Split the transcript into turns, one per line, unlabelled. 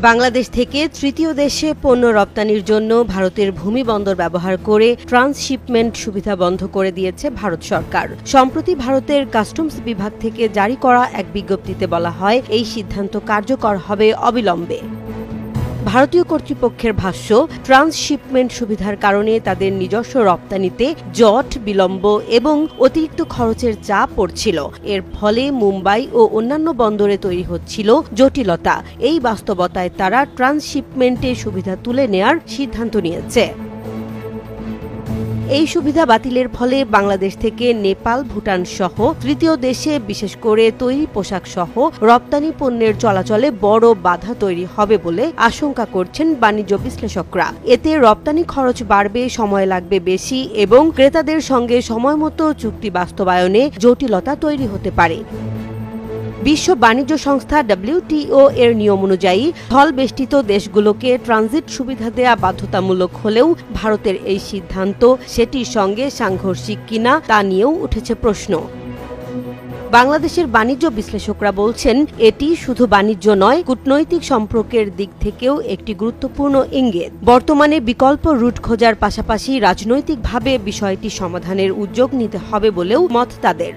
বাংলাদেশ থেকে তৃতীয় দেশে পণ্য রপ্তানির জন্য ভারতের ভূমি বন্দর ব্যবহার করে ট্রান্সশিপমেন্ট সুবিধা বন্ধ করে দিয়েছে ভারত সরকার। সম্প্রতি ভারতের কাস্টমস বিভাগ থেকে জারি করা এক বিজ্ঞপ্তিতে বলা হয়, এই সিদ্ধান্ত কার্যকর হবে অবিলম্বে। ভারতীয় কর্তৃপক্ষের ভাষ্য, ট্রান্সশিপমেন্ট সুবিধার কারণে তাদের নিজস্ব রপ্তানিতে জট, বিলম্ব এবং অতিরিক্ত খরচের চাপ পড়ছিল। এর ফলে মুম্বাই ও অন্যান্য বন্দরে তৈরি হচ্ছিল জটিলতা। এই বাস্তবতায় তারা ট্রান্সশিপমেন্টের সুবিধা তুলে নেয়ার সিদ্ধান্ত নিয়েছে। এই সুবিধা বাতিলের ফলে বাংলাদেশ থেকে নেপাল, ভুটান সহ তৃতীয় দেশে বিশেষ করে তৈরি পোশাক সহ রপ্তানি পণ্যের চলাচলে বড় বাধা তৈরি হবে বলে আশঙ্কা করছেন বাণিজ্য বিশ্লেষকরা। এতে রপ্তানি খরচ বাড়বে, সময় লাগবে বেশি এবং ক্রেতাদের সঙ্গে সময়মতো চুক্তি বাস্তবায়নে জটিলতা তৈরি হতে পারে। বিশ্ব বাণিজ্য সংস্থা WTO এর নিয়ম অনুযায়ী স্থলবেষ্টিত দেশগুলোকে ট্রানজিট সুবিধা দেয়া বাধ্যতামূলক হলেও ভারতের এই সিদ্ধান্ত সেটির সঙ্গে সাংঘর্ষিক কিনা তা নিয়েও উঠেছে প্রশ্ন। বাংলাদেশের বাণিজ্য বিশ্লেষকরা বলছেন, এটি শুধু বাণিজ্য নয়, কূটনৈতিক সম্পর্কের দিক থেকেও একটি গুরুত্বপূর্ণ ইঙ্গিত। বর্তমানে বিকল্প রুট খোঁজার পাশাপাশি রাজনৈতিকভাবে বিষয়টি সমাধানের উদ্যোগ নিতে হবে বলেও মত তাদের।